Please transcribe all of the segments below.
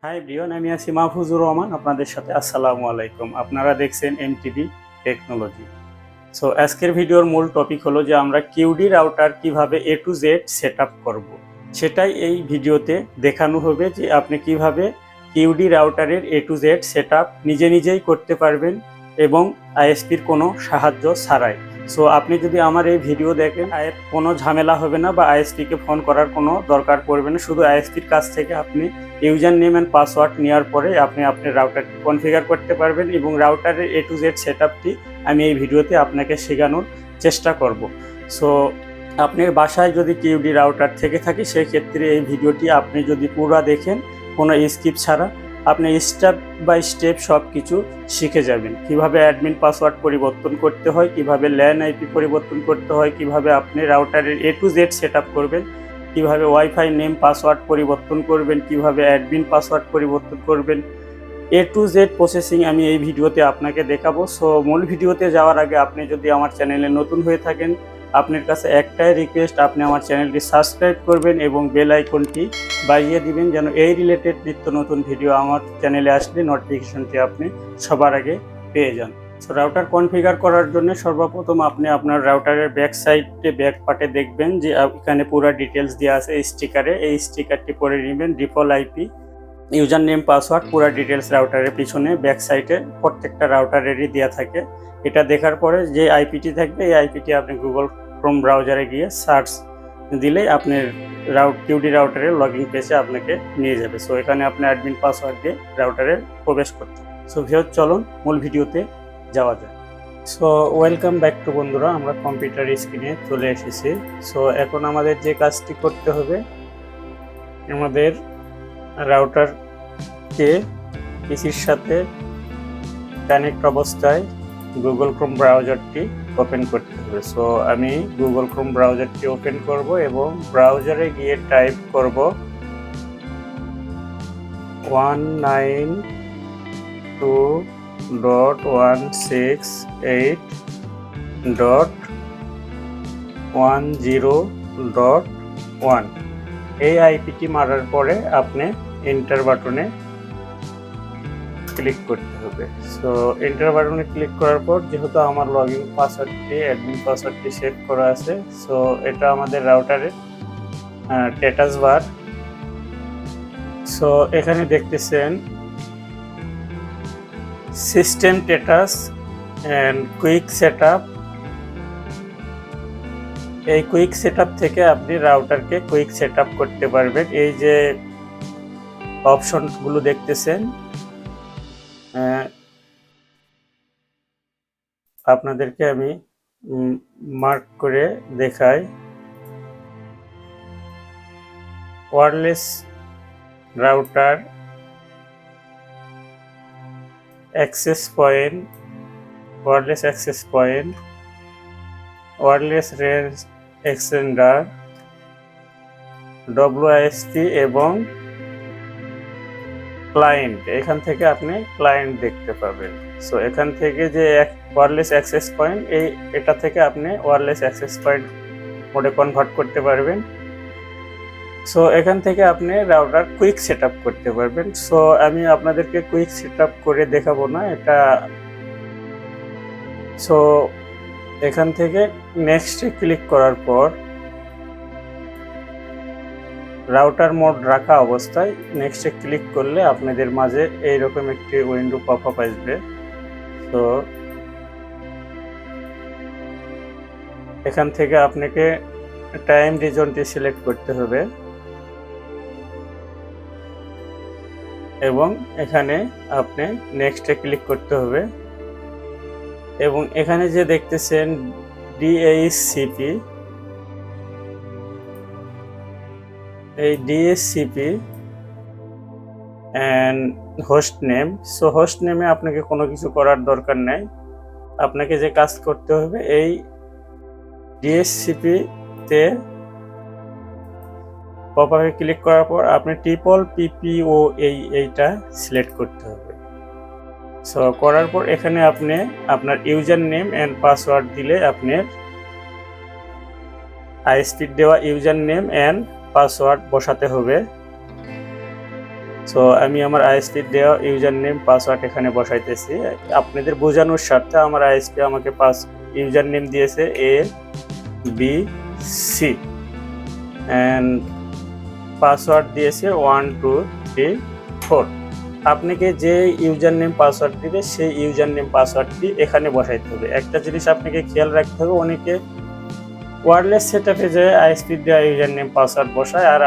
High Brian, আমি আছি মাহফুজুর রহমান আপনাদের সাথে। আসসালামু আলাইকুম। আপনারা দেখছেন এমটিভি টেকনোলজি। সো আজকের ভিডিওর মূল টপিক হলো যে আমরা কিউডি রাউটার কিভাবে এ টু জেড সেট আপ করবো, সেটাই এই ভিডিওতে দেখানো হবে যে আপনি কিভাবে QD রাউটারের A to Z set up নিজে নিজেই করতে পারবেন এবং আইএসপির কোনো সাহায্য ছাড়াই। সো আপনি যদি আমার এই ভিডিও দেখেন, কোনো ঝামেলা হবে না বা আইএসপিকে ফোন করার কোনো দরকার পড়বে না। শুধু আইএসপির কাছ থেকে আপনি ইউজার নেম অ্যান্ড পাসওয়ার্ড নেওয়ার পরে আপনি আপনার রাউটারটি কনফিগার করতে পারবেন এবং রাউটারের এ টু জেড সেট আপটি আমি এই ভিডিওতে আপনাকে শেখানোর চেষ্টা করব। সো আপনার বাসায় যদি কিউডি রাউটার থেকে থাকে সেক্ষেত্রে এই ভিডিওটি আপনি যদি পুরো দেখেন কোনো স্কিপ ছাড়া, আপনি স্টেপ বাই স্টেপ সব কিছু শিখে যাবেন। কিভাবে অ্যাডমিন পাসওয়ার্ড পরিবর্তন করতে হয়, কিভাবে ল্যান আইপি পরিবর্তন করতে হয়, কিভাবে আপনি রাউটারের এ টু জেড সেট আপ করবেন, কিভাবে ওয়াইফাই নেম পাসওয়ার্ড পরিবর্তন করবেন, কিভাবে অ্যাডমিন পাসওয়ার্ড পরিবর্তন করবেন, এ টু জেড প্রসেসিং আমি এই ভিডিওতে আপনাকে দেখাবো। সো মূল ভিডিওতে যাওয়ার আগে আপনি যদি আমার চ্যানেলে নতুন হয়ে থাকেন, আপনার কাছে একটাই রিকোয়েস্ট, আপনি আমার চ্যানেলটি সাবস্ক্রাইব করবেন এবং বেল আইকনটি বাজিয়ে দিবেন যেন এই রিলেটেড নিত্য নতুন ভিডিও আমার চ্যানেলে আসলে নোটিফিকেশনটি আপনি সবার আগে পেয়ে যান। সো রাউটার কনফিগার করার জন্য সর্বপ্রথম আপনি আপনার রাউটারের ব্যাক সাইডে ব্যাক পার্টে দেখবেন যে এখানে পুরো ডিটেলস দেওয়া আছে স্টিকারে। এই স্টিকারটি পরে নেবেন। Default IP, user name, password, পুরো ডিটেলস রাউটারের পিছনে ব্যাক সাইডে প্রত্যেকটা রাউটারেরই দেওয়া থাকে। এটা দেখার পরে যে আইপিটি থাকবে এই আইপিটি আপনি গুগল ক্রোম ব্রাউজারে গিয়ে সার্চ দিলেই আপনার কিউডি রাউটারের লগইন পেজে আপনাকে নিয়ে যাবে। সো এখানে আপনি অ্যাডমিন পাসওয়ার্ড দিয়ে রাউটারে প্রবেশ করতে। সো ভিউয়ার চলুন মূল ভিডিওতে যাওয়া যায়। সো ওয়েলকাম ব্যাক টু বন্ধুরা, আমরা কম্পিউটার স্ক্রিনে চলে এসেছি। সো এখন আমাদের যে কাজটি করতে হবে, আমাদের রাউটারকে পিসির সাথে কানেক্ট অবস্থায় গুগল ক্রোম ব্রাউজারটি ওপেন করতে হবে। সো আমি গুগল ক্রোম ব্রাউজারটি ওপেন করব এবং ব্রাউজারে গিয়ে টাইপ করব 192.168.10.1। এই আইপিটি মারার পরে আপনি এন্টার বাটনে ক্লিক করতে হবে। সো এন্টার বাটনে ক্লিক করার পর যেহেতু আমার লগইন পাসওয়ার্ডটি অ্যাডমিন পাসওয়ার্ডটি সেট করা আছে, সো এটা আমাদের রাউটারের স্ট্যাটাস বার। সো এখানে দেখতেছেন system status and quick setup. এই কুইক সেটআপ থেকে আপনি রাউটারকে কুইক সেটআপ করতে পারবেন। এই যে অপশনগুলো দেখতেছেন, আপনাদেরকে আমি মার্ক করে দেখাই। Wireless router, access point, wireless access point, wireless range extender, WISP এবং ক্লায়েন্ট। এখান থেকে আপনি ক্লায়েন্ট দেখতে পাবেন। সো এখান থেকে যে ওয়্যারলেস অ্যাক্সেস পয়েন্ট, এটা থেকে আপনি ওয়্যারলেস অ্যাক্সেস পয়েন্ট মোডে কনভার্ট করতে পারবেন। সো এখান থেকে আপনি রাউটার কুইক সেটআপ করতে পারবেন। সো আমি আপনাদেরকে কুইক সেটআপ করে দেখাবো না এটা। সো এখান থেকে নেক্সটে ক্লিক করার পর রাউটার মোড রাখা অবস্থায় নেক্সটে ক্লিক করলে আপনাদের মাঝে এইরকম একটি উইন্ডো পপ আপ আসবে। তো এখান থেকে আপনাকে টাইম রিজনটি সিলেক্ট করতে হবে এবং এখানে আপনি নেক্সটে ক্লিক করতে হবে এবং এখানে যে দেখতেছেন ডিএইচসিপি, এই DHCP and host name. So host নেমে আপনাকে কোনো কিছু করার দরকার নেই। আপনাকে যে কাজ করতে হবে, এই ডিএইচসিপিতে পপআপে ক্লিক করার পর আপনি ট্রিপল পিপিও এইটা সিলেক্ট করতে হবে। সো করার পর এখানে আপনি আপনার ইউজার নেম অ্যান্ড পাসওয়ার্ড দিলে আপনার আইএসপির দেওয়া ইউজার নেম অ্যান্ড পাসওয়ার্ড বসাতে হবে। সো আমি আমার আইএসপি দেওয়া ইউজার নেম পাসওয়ার্ড এখানে বসাইতেছি। আপনাদের বোঝানোর স্বার্থে আমার আইএসপি আমাকে ইউজার নেম দিয়েছে ABC অ্যান্ড পাসওয়ার্ড দিয়েছে 1 2 3 4। আপনাকে যে ইউজার নেম পাসওয়ার্ড দিবে সেই ইউজার নেম পাসওয়ার্ডটি এখানে বসাইতে হবে। একটা জিনিস আপনাকে খেয়াল রাখতে হবে, অনেকে ওয়্যারলেস সেটআপে যে আইএসপি দেওয়া ইউজার নেম পাসওয়ার্ড বসায় আর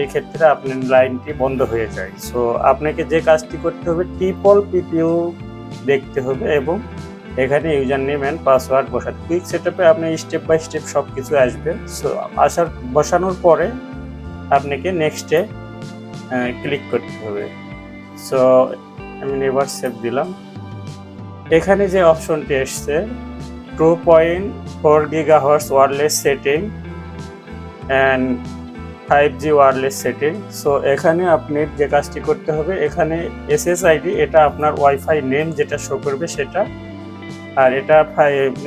এই ক্ষেত্রে আপনার লাইনটি বন্ধ হয়ে যায়। সো আপনাকে যে কাজটি করতে হবে, ট্রিপল পিপিও দেখতে হবে এবং এখানে ইউজার নেম অ্যান্ড পাসওয়ার্ড বসাতে। কুইক সেটআপে আপনি স্টেপ বাই স্টেপ সব কিছু আসবে। সো বসানোর পরে আপনাকে নেক্সটে ক্লিক করতে হবে। সো আমি নেভার সেভ দিলাম। এখানে যে অপশনটি এসছে 2.4 GHz wireless setting and 5G wireless setting. So এখানে আপনি যে কাজটি করতে হবে, এখানে SSID এটা আপনার ওয়াইফাই নেম যেটা শো করবে সেটা, আর এটা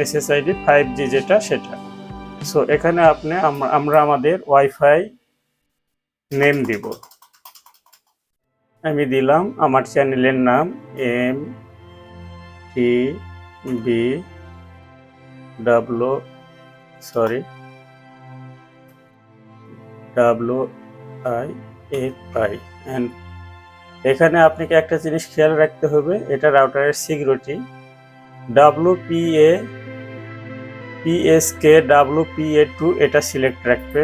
SSID 5G যেটা সেটা। সো এখানে আমরা আমাদের ওয়াইফাই নেম দিব। আমি দিলাম আমার চ্যানেলের নাম WIFI and এখানে আপনাকে একটা জিনিস খেয়াল রাখতে হবে, এটা রাউটারের সিকিউরিটি PSK WPA2 এটা সিলেক্ট রাখবে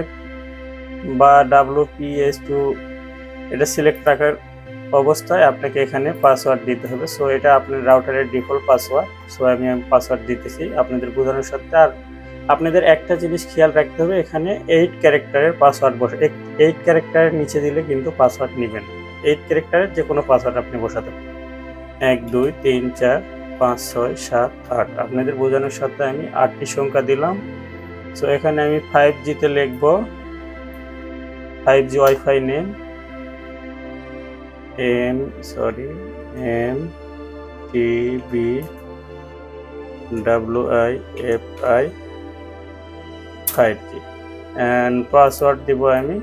বা WPS2 এটা সিলেক্ট রাখার অবস্থায় আপনাকে এখানে পাসওয়ার্ড দিতে হবে। সো এটা আপনার রাউটারের ডিফল্ট পাসওয়ার্ড। সো আমি পাসওয়ার্ড দিতেছি আপনাদের বোঝানোর সাথে। আর আপনাদের একটা জিনিস খেয়াল রাখতে হবে, এখানে 8 ক্যারেক্টারের পাসওয়ার্ড 8 ক্যারেক্টারের নিচে দিলে কিন্তু পাসওয়ার্ড নেবেন। 8 ক্যারেক্টারের যে কোনো পাসওয়ার্ড আপনি বসাতে পারেন। 1 2 3 4 5 6 7 8 আপনাদের বোঝানোর সাথে আমি 8টি সংখ্যা দিলাম। সো এখানে আমি 5G তে লিখব 5G wifi name MTBWIFI 5G and password দিব আমি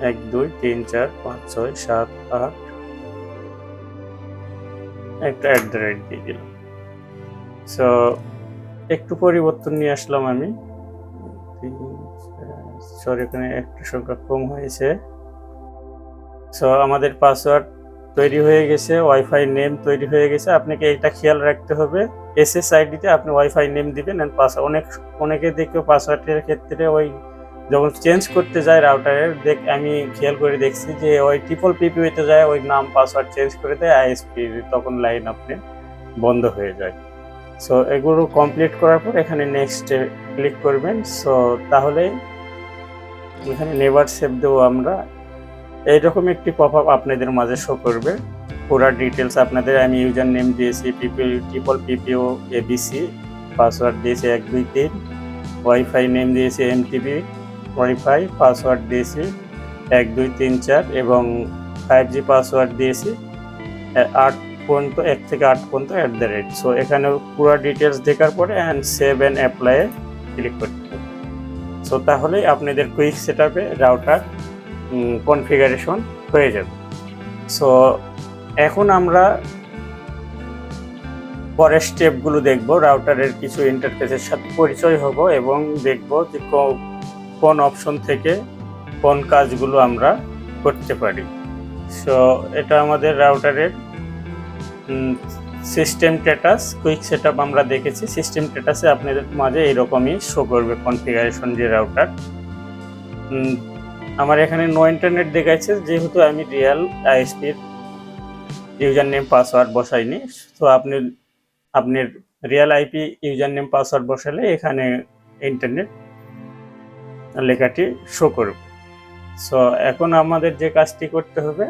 1 2 3 4 5 6 7 8 একটা @ দিয়ে দিলাম। সো একটু পরিবর্তন নিয়ে আসলাম আমি। সরি, এখানে একটা সংখ্যা কম হয়েছে। সো আমাদের পাসওয়ার্ড তৈরি হয়ে গেছে, ওয়াইফাই নেম তৈরি হয়ে গেছে। আপনাকে এটা খেয়াল রাখতে হবে, SSID তে আপনি ওয়াইফাই নেম দিবেন এন্ড পাসওয়ার্ড। অনেকে দেখে পাসওয়ার্ডের ক্ষেত্রে ওই যখন চেঞ্জ করতে যায় রাউটারের, আমি খেয়াল করে দেখছি যে ওই ট্রিপল পিপিওতে যায়, ওই নাম পাসওয়ার্ড চেঞ্জ করে দেয় আইএসপি, তখন লাইন আপনি বন্ধ হয়ে যায়। সো এগুলো কমপ্লিট করার পর এখানে নেক্সটে ক্লিক করবেন। সো তাহলে এখানে নেভার সেভ দেবো আমরা। এইরকম একটি পপআপ আপনাদের মাঝে শো করবে। পুরো ডিটেলস আপনাদের আমি ইউজার নেম দিয়েছি ট্রিপল পিপিও ABC, পাসওয়ার্ড দিয়েছি 1 2 3, ওয়াইফাই নেম দিয়েছি MTB ওয়াইফাই, পাসওয়ার্ড দিয়েছি 1 2 3 4 এবং 5G পাসওয়ার্ড দিয়েছি 8 পর্যন্ত, 1 থেকে 8 পর্যন্ত @। সো এখানে পুরো ডিটেলস দেখার পরে and save and apply click করতে হবে। সো তাহলে আপনাদের কুইক সেটআপে রাউটার কনফিগারেশন হয়ে যাবে। সো এখন আমরা পরের স্টেপগুলো দেখব, রাউটারের কিছু ইন্টারফেসের সাথে পরিচয় হব এবং দেখব যে কোন অপশন থেকে কোন কাজগুলো আমরা করতে পারি। সো এটা আমাদের রাউটারের সিস্টেম স্ট্যাটাস। কুইক সেটআপ আমরা দেখেছি, সিস্টেম স্ট্যাটাসে আপনাদের মাঝে এরকমই শো করবে কনফিগারেশন যে রাউটার। আমার এখানে নো ইন্টারনেট দেখাচ্ছে, যেহেতু আমি রিয়েল আইএসপির ইউজার নেম পাসওয়ার্ড বসাইনি। তো আপনার real IP user name password বসালে এখানে ইন্টারনেট লেখাটি শো করবে। সো এখন আমাদের যে কাজটি করতে হবে,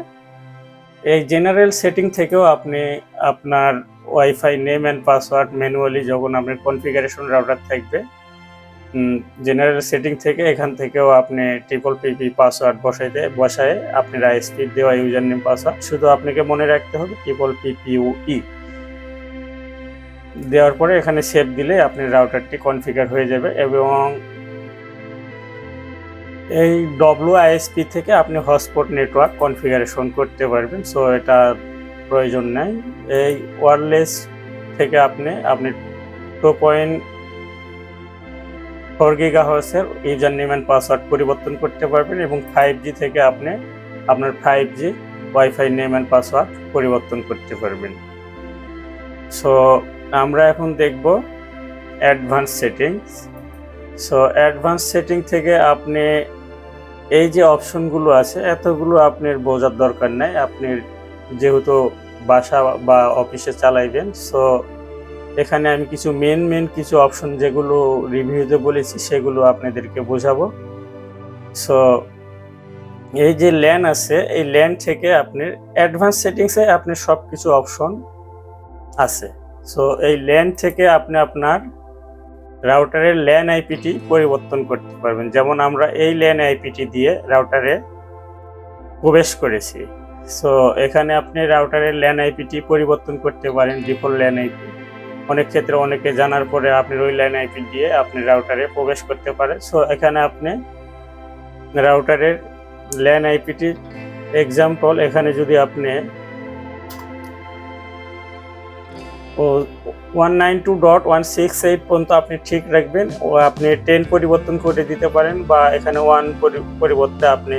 এই জেনারেল সেটিং থেকেও আপনি আপনার wifi name and password manually, যখন আপনার কনফিগারেশন রাউটার থাকবে, জেনারেল সেটিং থেকে এখান থেকেও আপনি ট্রিপল পিপি পাসওয়ার্ড বসায় আপনার আইএসপি দেওয়া ইউজার নেম পাসওয়ার্ড, শুধু আপনাকে মনে রাখতে হবে ট্রিপল পিপিউই দেওয়ার পরে এখানে সেভ দিলে আপনার রাউটারটি কনফিগার হয়ে যাবে। এবং এই WISP থেকে আপনি হটস্পট নেটওয়ার্ক কনফিগারেশন করতে পারবেন। সো এটা প্রয়োজন নেই। এই ওয়্যারলেস থেকে আপনি 2.4 GHz-এর ইউজার নেম অ্যান্ড পাসওয়ার্ড পরিবর্তন করতে পারবেন এবং 5G থেকে আপনি আপনার 5G wifi name and password পরিবর্তন করতে পারবেন। সো আমরা এখন দেখব advance settings. So advance setting থেকে আপনি এই যে অপশনগুলো আছে এতগুলো আপনার বোঝার দরকার নেই, আপনি যেহেতু বাসা বা অফিসে চালাইবেন। সো এখানে আমি কিছু মেন কিছু অপশন যেগুলো রিভিউতে বলেছি সেগুলো আপনাদেরকে বোঝাবো। সো এই যে ল্যান আছে, এই ল্যান থেকে আপনি অ্যাডভান্স সেটিংসে আপনার সব কিছু অপশন আছে। সো এই ল্যান থেকে আপনি আপনার রাউটারের ল্যান আইপিটি পরিবর্তন করতে পারবেন। যেমন আমরা এই ল্যান আইপিটি দিয়ে রাউটারে প্রবেশ করেছি। সো এখানে আপনি রাউটারের ল্যান আইপিটি পরিবর্তন করতে পারেন, ডিফল্ট ল্যান আইপি। অনেক ক্ষেত্রে অনেকে জানার পরে আপনি ওই ল্যান আইপি দিয়ে আপনি রাউটারে প্রবেশ করতে পারেন। সো এখানে আপনি রাউটারের ল্যান আইপিটি এক্সাম্পল, এখানে যদি আপনি 192.168 পর্যন্ত আপনি ঠিক রাখবেন, ও আপনি 10 পরিবর্তন করে দিতে পারেন, বা এখানে 1 পরিবর্তে আপনি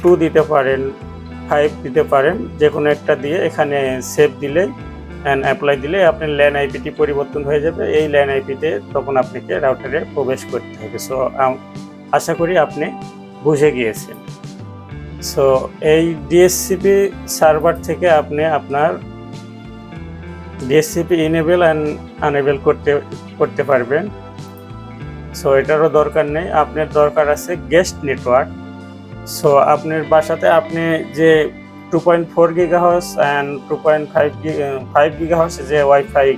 2 দিতে পারেন, 5 দিতে পারেন, যে কোনো একটা দিয়ে এখানে সেভ দিলে অ্যান্ড অ্যাপ্লাই দিলে আপনার ল্যান আইপিটি পরিবর্তন হয়ে যাবে। এই ল্যান আইপিতে তখন আপনাকে রাউটারে প্রবেশ করতে হবে। সো আশা করি আপনি বুঝে গিয়েছেন। সো এই ডিএসসিপি সার্ভার থেকে আপনি আপনার ডিএসসিপি ইনেবল অ্যান্ড আনেবল করতে পারবেন। সো এটারও দরকার নেই, আপনার দরকার আছে গেস্ট নেটওয়ার্ক। সো আপনার বাসাতে আপনি যে 2.4 GHz অ্যান্ড 2.5 GHz যে ওয়াইফাই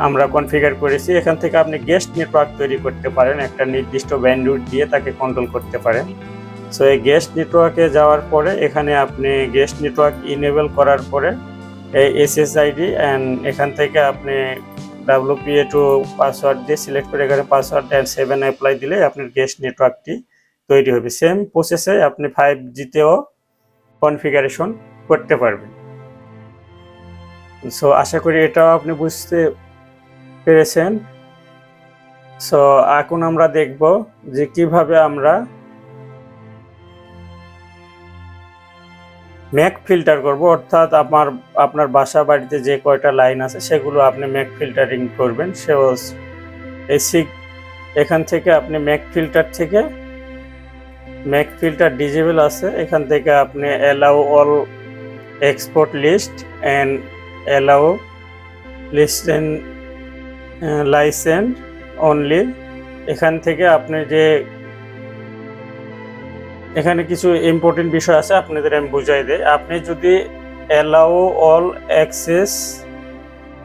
আমরা কনফিগার করেছি, এখান থেকে আপনি গেস্ট নেটওয়ার্ক তৈরি করতে পারেন, একটা নির্দিষ্ট ব্যান্ডউইথ দিয়ে তাকে কন্ট্রোল করতে পারেন। সো এই গেস্ট নেটওয়ার্কে যাওয়ার পরে এখানে আপনি গেস্ট নেটওয়ার্ক ইনেবল করার পরে এই SSID অ্যান্ড এখান থেকে আপনি WPA2 পাসওয়ার্ড দিয়ে সিলেক্ট করে এখানে পাসওয়ার্ড অ্যান্ড 7 অ্যাপ্লাই দিলে আপনার গেস্ট নেটওয়ার্কটি তৈরি হবে। সেম প্রসেসে আপনি 5Gতেও কনফিগারেশন করতে পারবেন। সো আশা করি এটাও আপনি বুঝতে পেরেছেন। সো এখন আমরা দেখব যে কিভাবে আমরা ম্যাক ফিল্টার করব, অর্থাৎ আপনার বাসা বাড়িতে যে কয়টা লাইন আছে সেগুলো আপনি ম্যাক ফিল্টারিং করবেন। এখান থেকে আপনি ম্যাক ফিল্টার ডিজেবল আছে, এখান থেকে আপনি allow all export list and allow list and license only. এখান থেকে আপনি যে এখানে কিছু ইম্পর্টেন্ট বিষয় আছে আপনাদের আমি বুঝাই দিই। আপনি যদি allow all access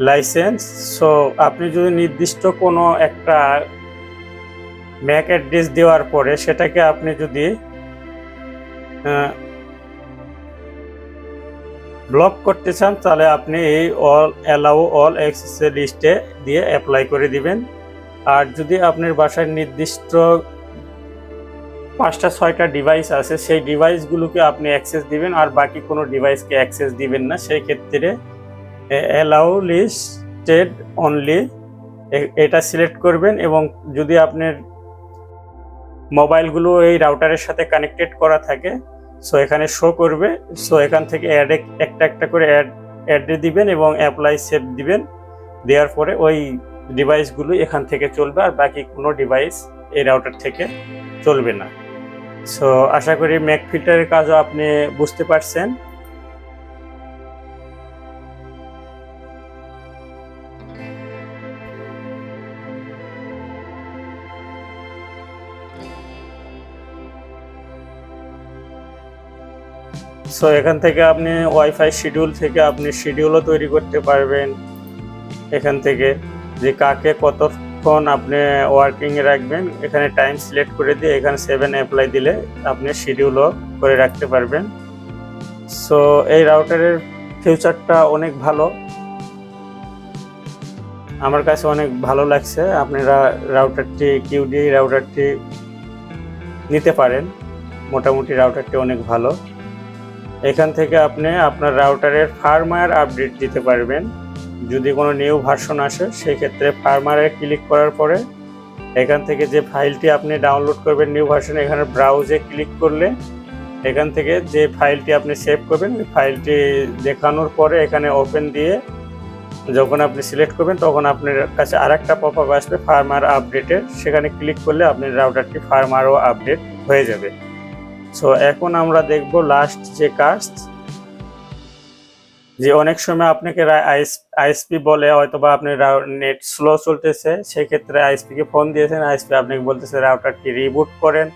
licence, so আপনি যদি নির্দিষ্ট কোনো একটা ম্যাক অ্যাড্রেস দেওয়ার পরে সেটাকে আপনি যদি ব্লক করতে চান, তাহলে আপনি এই অ্যালাউ অল অ্যাক্সেস লিস্টে দিয়ে অ্যাপ্লাই করে দিবেন। আর যদি আপনার বাসায় নির্দিষ্ট 5-6টা ডিভাইস আছে, সেই ডিভাইসগুলোকে আপনি অ্যাক্সেস দিবেন আর বাকি কোনো ডিভাইসকে অ্যাক্সেস দিবেন না, সেই ক্ষেত্রে অ্যালাউ লিস্টেড অনলি এটা সিলেক্ট করবেন। এবং যদি আপনার মোবাইলগুলো এই রাউটারের সাথে কানেক্টেড করা থাকে, সো এখানে শো করবে। সো এখান থেকে একটা করে অ্যাড দিবেন এবং অ্যাপ্লাই সেভ দিবেন। দেওয়ার পরে ওই ডিভাইসগুলো এখান থেকে চলবে আর বাকি কোনো ডিভাইস এই রাউটার থেকে চলবে না। সো আশা করি ম্যাক ফিল্টারের কাজও আপনি বুঝতে পারছেন। সো এখান থেকে আপনি ওয়াইফাই শিডিউল থেকে আপনি শিডিউলও তৈরি করতে পারবেন। এখান থেকে যে কাকে কতক্ষণ আপনি ওয়ার্কিংয়ে রাখবেন, এখানে টাইম সিলেক্ট করে দিয়ে এখানে 7 অ্যাপ্লাই দিলে আপনি শিডিউলও করে রাখতে পারবেন। সো এই রাউটারের ফিউচারটা অনেক ভালো, আমার কাছে অনেক ভালো লাগছে। আপনারা কিউডি রাউটারটি নিতে পারেন। মোটামুটি রাউটারটি অনেক ভালো। এখান থেকে আপনি আপনার রাউটারের ফার্মওয়্যার আপডেট দিতে পারবেন। যদি কোনো নিউ ভার্সন আসে সেক্ষেত্রে ফার্মওয়্যারে ক্লিক করার পরে এখান থেকে যে ফাইলটি আপনি ডাউনলোড করবেন নিউ ভার্সন, এখানে ব্রাউজে ক্লিক করলে এখান থেকে যে ফাইলটি আপনি সেভ করবেন ওই ফাইলটি দেখানোর পরে এখানে ওপেন দিয়ে যখন আপনি সিলেক্ট করবেন তখন আপনার কাছে আরেকটা পপআপ আসবে ফার্মওয়্যার আপডেটের, সেখানে ক্লিক করলে আপনার রাউটারটি ফার্মওয়্যারও আপডেট হয়ে যাবে। সো এখন আমরা দেখব লাস্ট যে কাজ, যে অনেক সময় আপনাকে আইএসপি বলে হয়তো বা আপনার নেট স্লো চলতেছে, সেক্ষেত্রে আইএসপিকে ফোন দিয়েছেন, আইএসপি আপনাকে বলতেছে রাউটারটি রিবুট করেন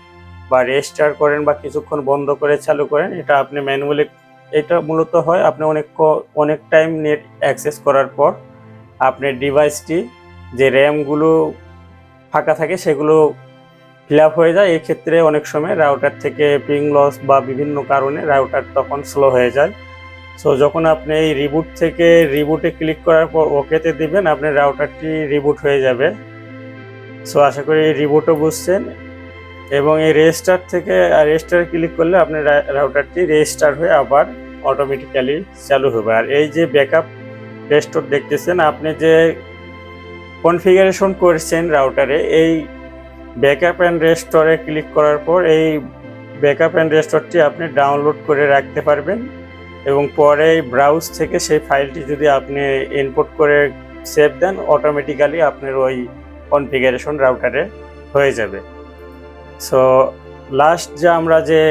বা রেস্টার্ট করেন বা কিছুক্ষণ বন্ধ করে চালু করেন। এটা আপনি ম্যানুয়ালি, এটা মূলত হয় আপনি অনেক টাইম নেট অ্যাক্সেস করার পর আপনার ডিভাইসটি যে র্যামগুলো ফাঁকা থাকে সেগুলো ফিল আপ হয়ে যায়। এক্ষেত্রে অনেক সময় রাউটার থেকে পিং লস বা বিভিন্ন কারণে রাউটার তখন স্লো হয়ে যায়। সো যখন আপনি এই রিবুট থেকে রিবুটে ক্লিক করার পর ওকেতে দিবেন, আপনার রাউটারটি রিবুট হয়ে যাবে। সো আশা করি এই রিবুটও বুঝছেন। এবং এই রেস্টার্ট থেকে রেস্টার ক্লিক করলে আপনার রাউটারটি রেস্টার্ট হয়ে আবার অটোমেটিক্যালি চালু হবে। আর এই যে ব্যাকআপ রেস্টোর দেখতেছেন, আপনি যে কনফিগারেশন করছেন রাউটারে, এই ব্যাকআপ অ্যান্ড রেস্টোরে ক্লিক করার পর এই ব্যাকআপ অ্যান্ড রেস্টোরটি আপনি ডাউনলোড করে রাখতে পারবেন এবং পরে ব্রাউজ থেকে সেই ফাইলটি যদি আপনি ইনপুট করে সেভ দেন অটোমেটিক্যালি আপনার ওই কনফিগারেশন রাউটারে হয়ে যাবে। সো লাস্ট যে আমরা যে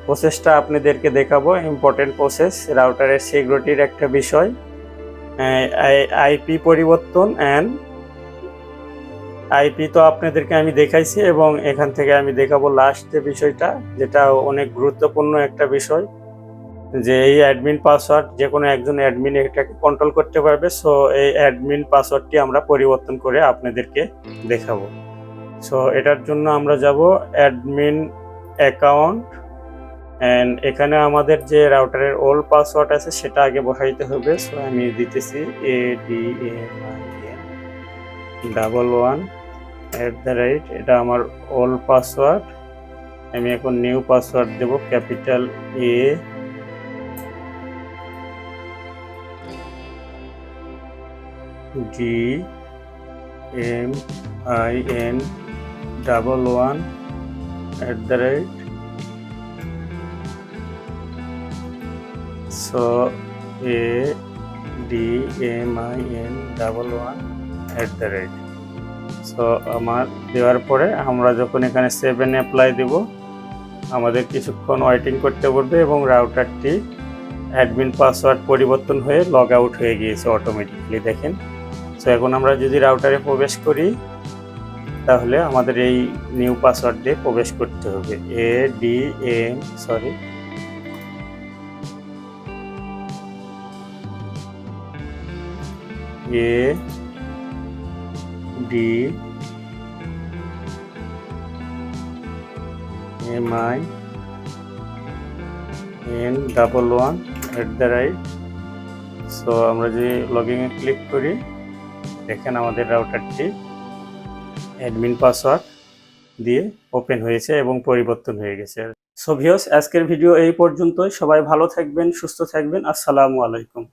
প্রসেসটা আপনাদেরকে দেখাবো, ইম্পর্টেন্ট প্রসেস, রাউটারের সিকিউরিটির একটা বিষয়, আইপি পরিবর্তন অ্যান্ড আইপি তো আপনাদেরকে আমি দেখাইছি এবং এখান থেকে আমি দেখাবো লাস্ট যে বিষয়টা, যেটা অনেক গুরুত্বপূর্ণ একটা বিষয়, যে এই অ্যাডমিন পাসওয়ার্ড যে কোনো একজন অ্যাডমিন এটাকে কন্ট্রোল করতে পারবে। সো এই অ্যাডমিন পাসওয়ার্ডটি আমরা পরিবর্তন করে আপনাদেরকে দেখাবো। সো এটার জন্য আমরা যাব অ্যাডমিন অ্যাকাউন্ট, অ্যান্ড এখানে আমাদের যে রাউটারের ওল্ড পাসওয়ার্ড আছে সেটা আগে বসাইতে হবে। সো আমি দিতেছি ADMIN11, এটা আমার ওল্ড পাসওয়ার্ড। আমি এখন নিউ পাসওয়ার্ড দেব, capital ADMIN11, so ADMIN11, so আমার দেওয়ার পরে আমরা যখন এখানে 7 অ্যাপ্লাই দেব আমাদের কিছুক্ষণ ওয়েটিং করতে পড়বে এবং রাউটারটি অ্যাডমিন পাসওয়ার্ড পরিবর্তন হয়ে লগ আউট হয়ে গিয়েছে অটোমেটিক্যালি, দেখেন। সো এখন আমরা যদি রাউটারে প্রবেশ করি তাহলে আমাদের এই নিউ পাসওয়ার্ড দিয়ে প্রবেশ করতে হবে। ADMIN11, সো আমরা যদি লগইনে ক্লিক করি দেখেন আমাদের রাউটারটি অ্যাডমিন পাসওয়ার্ড দিয়ে ওপেন হয়েছে এবং পরিবর্তন হয়ে গেছে। সো ভিউয়ার্স, আজকের ভিডিও এই পর্যন্তই। সবাই ভালো থাকবেন, সুস্থ থাকবেন। আসসালামু আলাইকুম।